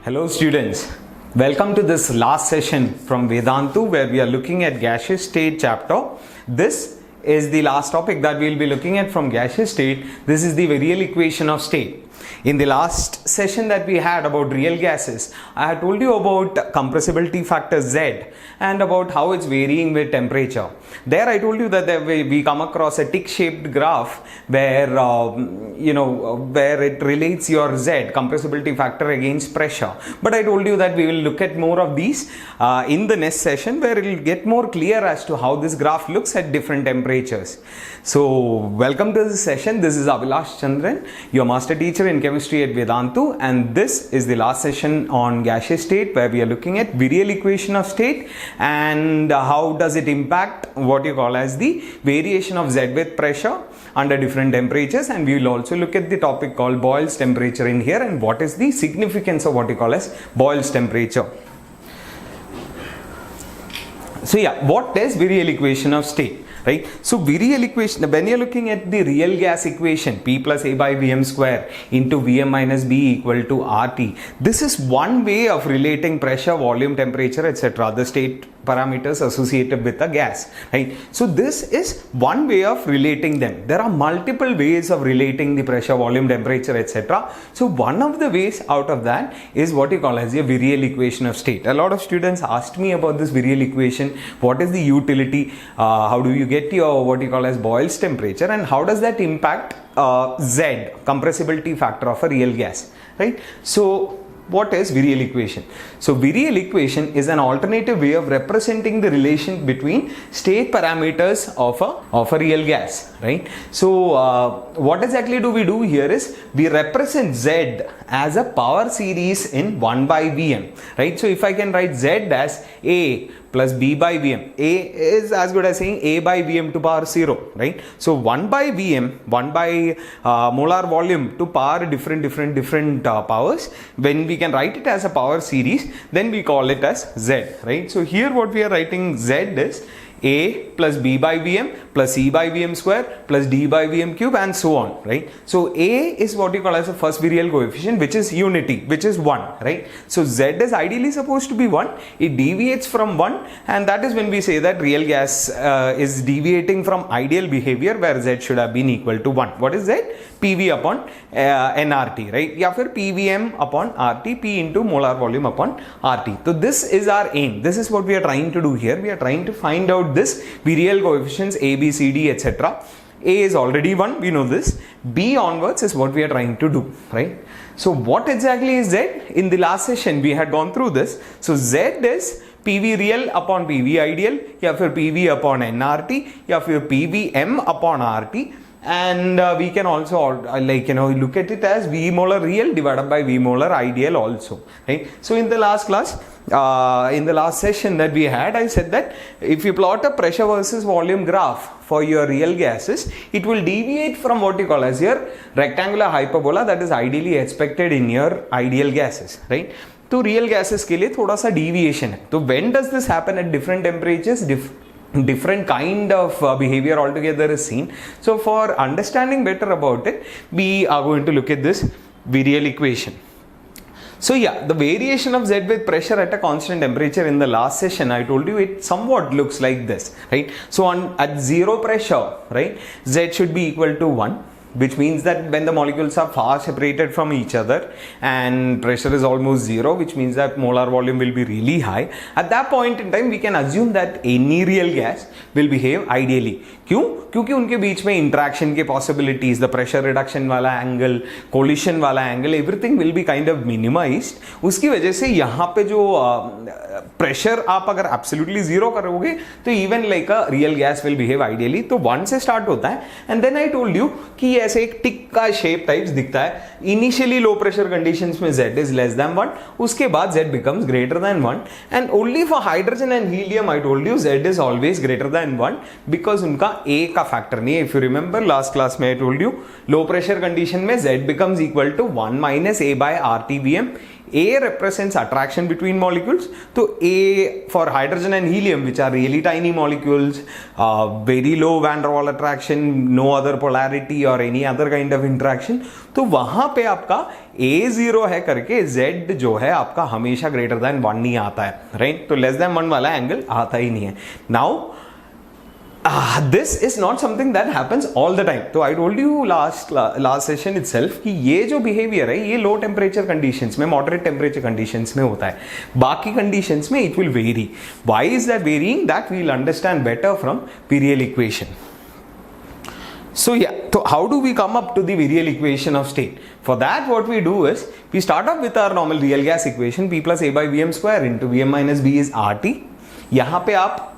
Hello students, welcome to this last session from Vedantu where we are looking at gaseous state chapter. This is the last topic that we will be looking at from gaseous state. This is the real equation of state. In the last session that we had about real gases, I had told you about compressibility factor Z and about how it's varying with temperature. There I told you that we come across a tick-shaped graph where where it relates your Z, compressibility factor, against pressure. But I told you that we will look at more of these in the next session where it will get more clear as to how this graph looks at different temperatures. So welcome to this session. This is Abhilash Chandran, your master teacher in chemistry at Vedantu, and this is the last session on gaseous state where we are looking at virial equation of state and how does it impact what you call as the variation of Z with pressure under different temperatures, and we will also look at the topic called Boyle's temperature in here and what is the significance of what you call as Boyle's temperature. So yeah, what is virial equation of state? Right? So virial equation, when you're looking at the real gas equation, P plus A by Vm square into Vm minus B equal to RT, this is one way of relating pressure, volume, temperature, etc., the state parameters associated with a gas, right? So this is one way of relating them. There are multiple ways of relating the pressure, volume, temperature, etc. So one of the ways out of that is what you call as a virial equation of state. A lot of students asked me about this virial equation. What is the utility? How do you get your what you call as Boyle's temperature, and how does that impact Z, compressibility factor of a real gas, right? So what is virial equation? So virial equation is an alternative way of representing the relation between state parameters of a real gas, right? So what exactly do we do here is we represent Z as a power series in 1 by Vm, right? So if I can write Z as A plus B by Vm, A is as good as saying A by Vm to power 0, right? So 1 by Vm, 1 by molar volume to power different powers. When we can write it as a power series, then we call it as Z, right? So here what we are writing Z is A plus B by Vm plus C by Vm square plus D by Vm cube and so on, right? So A is what you call as a first virial coefficient, which is unity, which is 1, right? So Z is ideally supposed to be 1. It deviates from 1, and that is when we say that real gas is deviating from ideal behavior where Z should have been equal to 1. What is Z? PV upon nRT, right? या फिर PVM upon RT, P into molar volume upon RT. So this is our aim. This is what we are trying to do here. We are trying to find out this virial coefficients A, B, C, D, etc. A is already 1, we know this. B onwards is what we are trying to do, right? So what exactly is Z? In the last session we had gone through this. So Z is PV real upon PV ideal, या फिर PV upon nRT, या फिर PVM upon RT. And we can also look at it as V molar real divided by V molar ideal also, right? So in the last class, in the last session that we had, I said that if you plot a pressure versus volume graph for your real gases, it will deviate from what you call as your rectangular hyperbola that is ideally expected in your ideal gases, right? तो real gases के लिए थोड़ा सा deviation है. तो when does this happen at different temperatures? Different kind of behavior altogether is seen. So for understanding better about it, we are going to look at this virial equation. So yeah, the variation of Z with pressure at a constant temperature in the last session, I told you it somewhat looks like this, right? So at 0 pressure, right, Z should be equal to 1. Which means that when the molecules are far separated from each other and pressure is almost 0, which means that molar volume will be really high. At that point in time, we can assume that any real gas will behave ideally. क्यों? क्योंकि उनके बीच में interaction के possibilities, the pressure reduction वाला angle, collision वाला angle, everything will be kind of minimised. उसकी वजह से यहाँ पे जो प्रेशर आप अगर एब्सोल्युटली जीरो करोगे तो even like a real gas will behave ideally. तो 1 से स्टार्ट होता है and then I told you कि ऐसे एक टिक का शेप टाइप्स दिखता है. इनिशियली लो प्रेशर कंडीशंस में Z इज लेस देन 1, उसके बाद Z becomes greater than 1, and only for hydrogen and helium I told you Z is always greater than 1 because उनका A का factor नहीं है. If you remember last class में I told you low pressure condition में Z becomes equal to 1 minus A by RT Vm A represents attraction between molecules. तो A for hydrogen and helium, which are really tiny molecules, very low van der Waals attraction, no other polarity or any other kind of interaction, तो वहां पे आपका A0 है करके Z जो है आपका हमेशा greater than 1 नहीं आता है, राइट? तो less than 1 वाला एंगल आता ही नहीं है. Now this is not something that happens all the time. तो I told you last session itself कि ये जो behavior है ये low temperature conditions में, moderate temperature conditions में होता है. बाकी conditions में it will vary. Why is that varying? That we'll understand better from virial equation. So yeah, so how do we come up to the virial equation of state? For that what we do is we start off with our normal real gas equation, P plus A by Vm square into Vm minus B is RT. यहाँ पे आप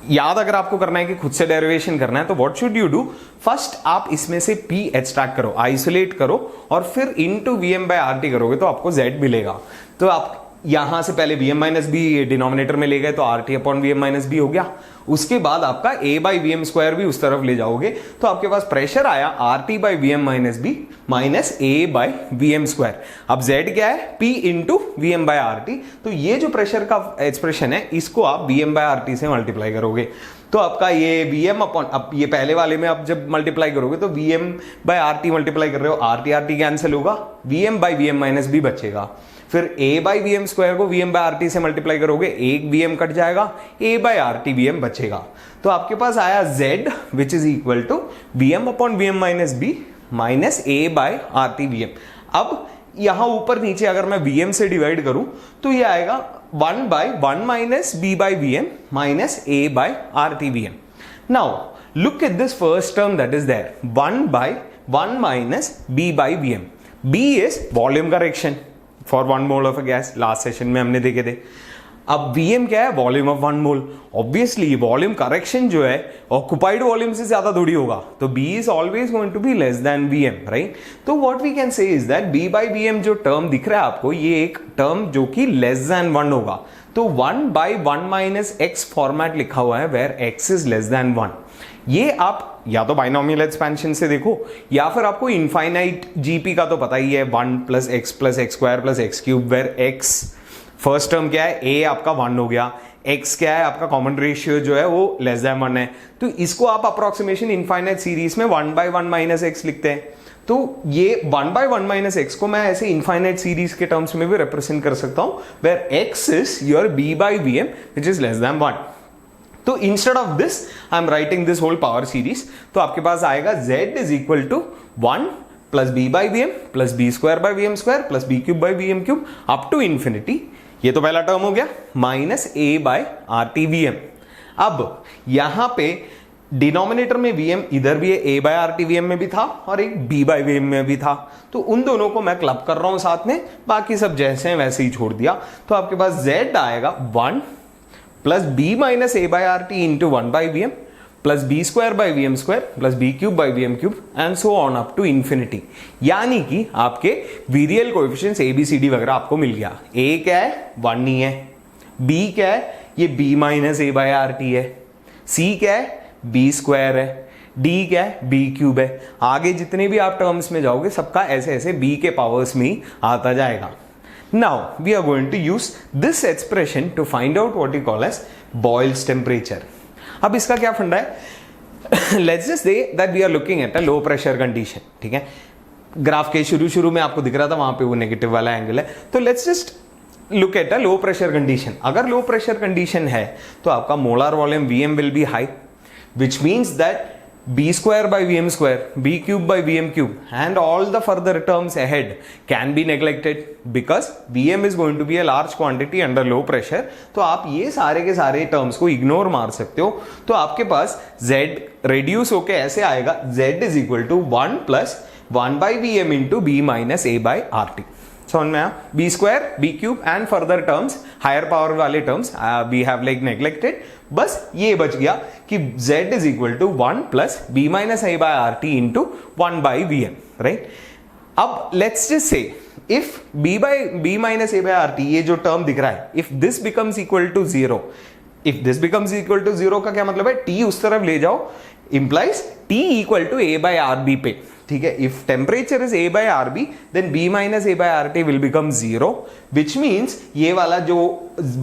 याद अगर आपको करना है कि खुद से डेरिवेशन करना है तो what should you do? First आप इसमें से P एक्सट्रैक्ट करो, आइसोलेट करो और फिर इनटू Vm by RT करोगे तो आपको Z मिलेगा. तो आप यहां से पहले Vm माइनस बी डिनोमिनेटर में ले गए तो RT upon Vm minus B हो गया. उसके बाद आपका A बाई Vm स्क्वायर भी उस तरफ ले जाओगे तो आपके पास प्रेशर आया RT by Vm minus B minus A by Vm square. अब Z क्या है? P into Vm by RT. तो ये जो प्रेशर का एक्सप्रेशन है इसको आप Vm बाई RT से मल्टीप्लाई करोगे तो आपका ये Vm अपॉन, अब ये पहले वाले में आप जब मल्टीप्लाई करोगे तो Vm बाई RT मल्टीप्लाई कर रहे हो, RT कैंसिल होगा, Vm by Vm minus B बचेगा. फिर A बाई Vm स्क्वायर को Vm बाई RT से मल्टीप्लाई करोगे, एक Vm कट जाएगा, A बाई RT Vm बचेगा. तो आपके पास आया Z which is equal to Vm upon Vm minus B minus A by RT Vm. अब यहां ऊपर नीचे अगर मैं Vm से डिवाइड करूं तो ये आएगा 1 by 1 minus B by Vm minus A by RT Vm. Now look at this first term that is there, 1 by 1 minus B by Vm. B is volume correction for 1 mole of a gas, last session में हमने देखे थे. अब Vm क्या है? Volume of 1 mole. Obviously volume correction जो है occupied volume से ज्यादा थोड़ी होगा तो B is always going to be less than Vm, right? तो what we can say is that B by Vm जो टर्म दिख रहा है आपको, ये एक टर्म जो कि लेस देन 1 होगा. तो 1 बाई 1 माइनस x फॉर्मेट लिखा हुआ है where x is less than 1. ये आप या तो बाइनोमियल एक्सपेंशन से देखो या फिर आपको इनफाइनाइट जीपी का तो पता ही है, 1 plus x square plus x cube, where x first term क्या है? A आपका 1 हो गया, x क्या है आपका कॉमन रेशियो जो है वो लेस देन 1 है. तो इसको आप अप्रोक्सीमेशन इनफाइनाइट सीरीज में 1 बाई 1 माइनस एक्स लिखते हैं. तो ये 1 बाई 1 माइनस एक्स को मैं ऐसे इनफाइनाइट सीरीज के टर्म्स में भी रिप्रेजेंट कर सकता हूं where x is your B by Vm which is less than 1. तो instead of this I am writing this whole power series. तो आपके पास आएगा Z is equal to 1 plus B by Vm plus B square by Vm square plus B cube by Vm cube up to infinity. ये तो पहला term हो गया, minus A by RT Vm. अब यहां पे डिनोमिनेटर में Vm इधर भी है, A बाई RT Vm में भी था और एक B बाई Vm में भी था. तो उन दोनों को मैं क्लब कर रहा हूं साथ में, बाकी सब जैसे हैं वैसे ही छोड़ दिया. तो आपके पास Z आएगा 1 plus B minus A by RT into 1 by Vm plus B square by Vm square plus B cube by Vm cube and so on up to infinity. यानी कि आपके वीरियल कोएफिशिएंट्स ABCD वगैरह आपको मिल गया. A क्या है? 1 नहीं है. B क्या है? ये B minus A by RT है. C क्या है? B स्क्वायर है. D क्या है? B क्यूब है. आगे जितने भी आप टर्म्स में जाओगे सबका ऐसे ऐसे B के पावर्स में ही आता जाएगा. Now we are going to use this expression to find out what we call as Boyle's temperature. अब इसका क्या फंडा है? Let's just say that we are looking at a low pressure condition. ठीक है, ग्राफ के शुरू में आपको दिख रहा था वहां पे वो नेगेटिव वाला एंगल है. तो let's just look at a low pressure condition. अगर low pressure condition है तो आपका molar volume Vm will be high, which means that B square by Vm square, B cube by Vm cube and all the further terms ahead can be neglected because Vm is going to be a large quantity under low pressure. तो आप ये सारे के सारे terms को ignore मार सकते हो. तो आपके पास Z reduce होके ऐसे आएगा, Z is equal to 1 plus 1 by Vm into B minus A by RT. समझ में आया? B square, B cube and further terms, higher power वाले terms we have like neglected. बस ये बच गया कि Z is equal to 1 plus B minus A by RT into 1 by Vm, right? अब let's just say if B minus A by RT ये जो term दिख रहा है, if this becomes equal to 0, if this becomes equal to 0 का क्या मतलब है? T उस तरफ ले जाओ implies T equal to A by RB पे. ठीक है, if temperature is A by RB then B minus A by RT will become 0, which means ये वाला जो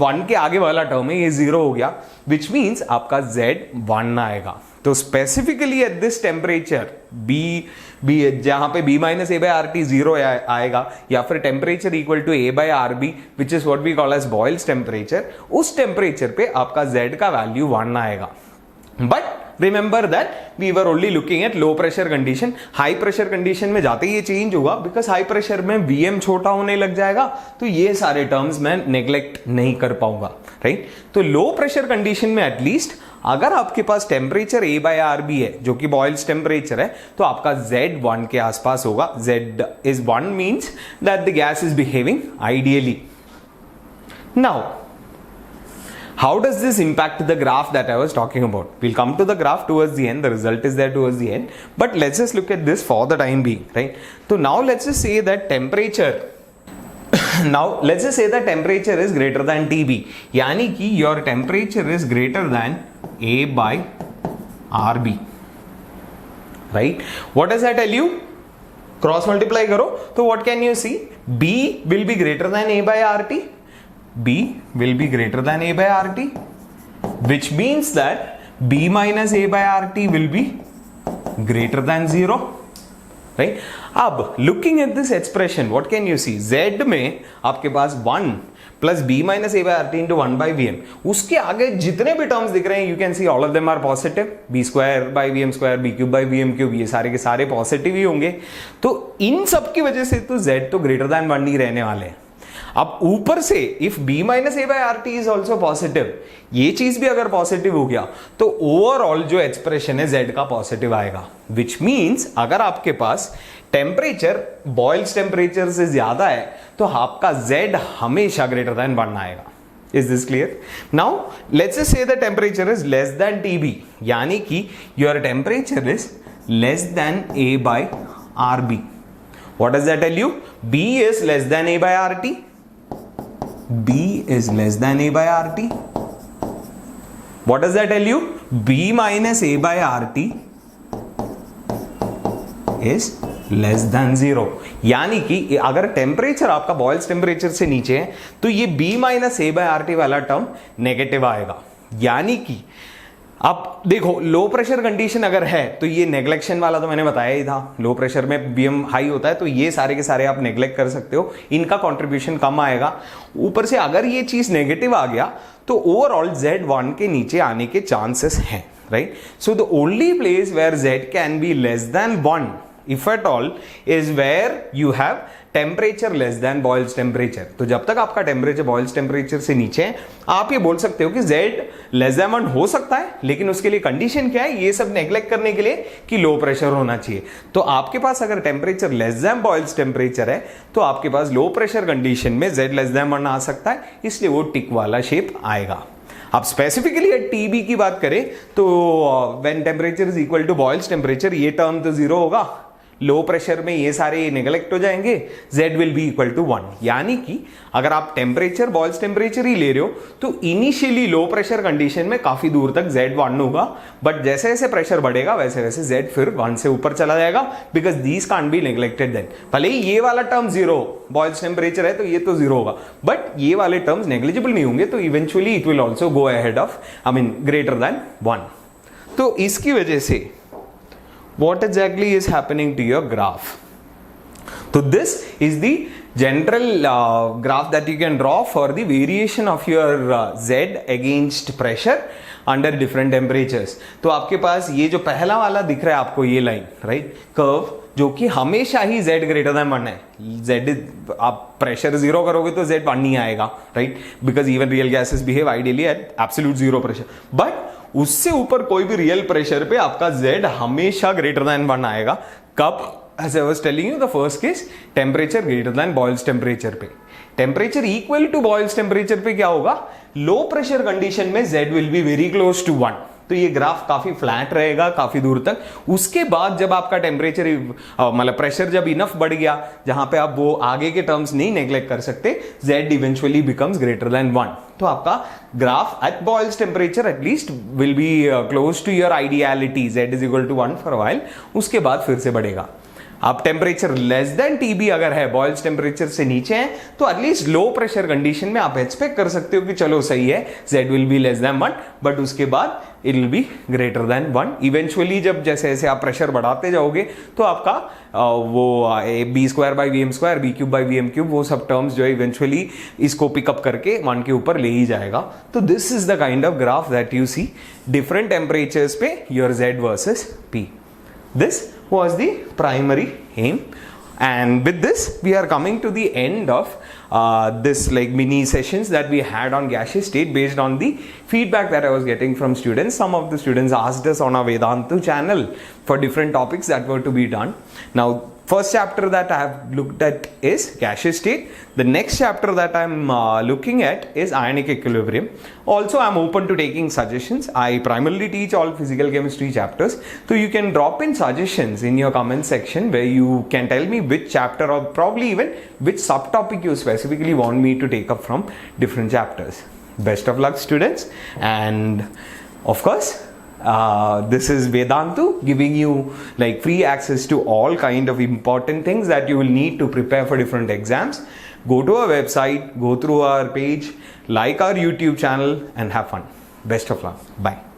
1 के आगे वाला टर्म है ये 0 हो गया, विच मीन्स आपका Z 1 आएगा। तो specifically at this temperature B जहां पे B minus A by RT 0 आएगा, या फिर temperature equal to A by RB which is what we call as Boyle's temperature, उस टेम्परेचर पे आपका Z का वैल्यू 1 आएगा। But remember that we were only looking at low pressure condition. High pressure condition में जाते ही ये change होगा, बिकॉज हाई प्रेशर में Vm छोटा होने लग जाएगा, तो ये सारे टर्म्स मैं नेग्लेक्ट नहीं कर पाऊंगा, राइट। तो लो प्रेशर कंडीशन में एटलीस्ट अगर आपके पास टेम्परेचर A by RB है जो कि बॉयल्स टेम्परेचर है, तो आपका Z 1 के आसपास होगा। Z is 1 means that the gas is behaving ideally. Now, how does this impact the graph that I was talking about? We'll come to the graph towards the end. The result is there towards the end. But let's just look at this for the time being, right? So now let's just say that temperature now let's just say that temperature is greater than TB, यानी कि your temperature is greater than A by RB, right? What does that tell you? Cross multiply करो तो what can you see? B will be greater than A by RT. B will be greater than A by RT, which means that B minus A by RT will be greater than 0, right? अब looking at this expression, what can you see? Z में आपके पास 1 plus B minus A by RT into 1 by Vm, उसके आगे जितने भी terms दिख रहे हैं, you can see all of them are positive. B square by Vm square, B cube by Vm cube, ये सारे के सारे पॉजिटिव ही होंगे। तो इन सब की वजह से तो Z तो ग्रेटर देन 1 ही रहने वाले हैं। अब ऊपर से if B minus A by RT is also positive, ये चीज भी अगर पॉजिटिव हो गया तो ओवरऑल जो एक्सप्रेशन है Z का पॉजिटिव आएगा, विच मीन्स अगर आपके पास टेम्परेचर बॉयल्स टेम्परेचर से ज्यादा है तो आपका Z हमेशा ग्रेटर देन 1 आएगा। Is this clear? Now let's just say the temperature is less then TB, यानी कि your temperature is less then A by RB। What does that tell you? B is less than A by RT. B is less than A by RT. What does that tell you? B minus A by RT is less than 0. यानी कि अगर temperature आपका boils temperature से नीचे है तो ये B minus A by RT वाला टर्म नेगेटिव आएगा। यानी कि अब देखो लो प्रेशर कंडीशन अगर है तो ये नेग्लेक्शन वाला तो मैंने बताया ही था, लो प्रेशर में Vm हाई होता है तो ये सारे के सारे आप नेग्लेक्ट कर सकते हो, इनका कंट्रीब्यूशन कम आएगा। ऊपर से अगर ये चीज नेगेटिव आ गया तो ओवरऑल Z1 के नीचे आने के चांसेस हैं, right. So the only place where Z can be less than 1 if at all is where you have temperature less than Boyle's temperature. तो जब तक आपका टेम्परेचर बॉयल्स टेम्परेचर से नीचे है आप ये बोल सकते हो कि Z लेस देन 1 हो सकता है, लेकिन उसके लिए कंडीशन क्या है, ये सब नेग्लेक्ट करने के लिए कि लो प्रेशर होना चाहिए। तो आपके पास अगर temperature less than Boyle's temperature है तो आपके पास लो प्रेशर कंडीशन में Z लेस देन 1 आ सकता है, इसलिए वो टिक वाला शेप आएगा। अब स्पेसिफिकली TB की बात करें तो when temperature is equal to Boyle's temperature ये टर्म तो 0 होगा, लो प्रेशर में ये सारे नेग्लेक्ट हो जाएंगे, Z will be equal to 1। यानी कि अगर आप टेम्परेचर बॉयल्स टेम्परेचर ही ले रहे हो तो इनिशियली लो प्रेशर कंडीशन में काफी दूर तक Z 1 होगा, बट जैसे जैसे प्रेशर बढ़ेगा वैसे वैसे Z फिर 1 से ऊपर चला जाएगा, because these can't be neglected then. भले ही ये वाला टर्म 0 बॉयल्स टेम्परेचर है तो ये तो 0 होगा, बट ये वाले टर्म्स नेग्लिजिबल नहीं होंगे, तो eventually it will also go ahead of greater than 1। तो इसकी वजह से what exactly is happening to your graph? So this is the general graph that you can draw for the variation of your Z against pressure under different temperatures. तो आपके पास ये जो पहला वाला दिख रहा है आपको ये लाइन, राइट, कर्व, जो कि हमेशा ही Z ग्रेटर देन 1 है। Z आप प्रेशर 0 करोगे तो Z 1 नहीं आएगा, right, because even real gases behave ideally at absolute 0 pressure, but उससे ऊपर कोई भी रियल प्रेशर पे आपका Z हमेशा ग्रेटर देन 1 आएगा। कब? As I was telling you, the first case, temperature greater than Boyle's temperature पे। Temperature equal to Boyle's temperature पे क्या होगा? लो प्रेशर कंडीशन में Z will be very close to 1, तो ये ग्राफ काफी फ्लैट रहेगा काफी दूर तक। उसके बाद जब आपका टेम्परेचर मतलब प्रेशर जब इनफ बढ़ गया जहां पे आप वो आगे के टर्म्स नहीं नेग्लेक्ट कर सकते, Z eventually becomes greater than 1, तो आपका graph at Boyle's temperature at least will be close to your ideality, Z is equal to 1 for a while, उसके बाद फिर से बढ़ेगा। अब टेम्परेचर लेस देन TB अगर है, बॉयल्स टेम्परेचर से नीचे है, तो एटलीस्ट लो प्रेशर कंडीशन में आप एक्सपेक्ट कर सकते हो कि चलो सही है, Z will B less than 1, but उसके बाद it will be greater than 1. Eventually जब जैसे जैसे आप प्रेशर बढ़ाते जाओगे तो आपका वो b²/vm², b³/vm³ वो सब टर्म्स जो है इवेंचुअली इसको पिकअप करके 1 के ऊपर ले ही जाएगा. तो this is the kind of graph that you see different temperatures पे your Z versus P. This was the primary aim, and with this we are coming to the end of this like mini sessions that we had on gaseous state based on the feedback that I was getting from students. Some of the students asked us on our Vedantu channel for different topics that were to be done. Now first chapter that I have looked at is gaseous state. The next chapter that I'm looking at is ionic equilibrium. Also I'm open to taking suggestions. I primarily teach all physical chemistry chapters, so you can drop in suggestions in your comment section where you can tell me which chapter or probably even which subtopic you specifically want me to take up from different chapters. Best of luck students, and of course this is Vedantu giving you like free access to all kind of important things that you will need to prepare for different exams. Go to our website, go through our page, like our YouTube channel, and have fun. Best of luck. Bye.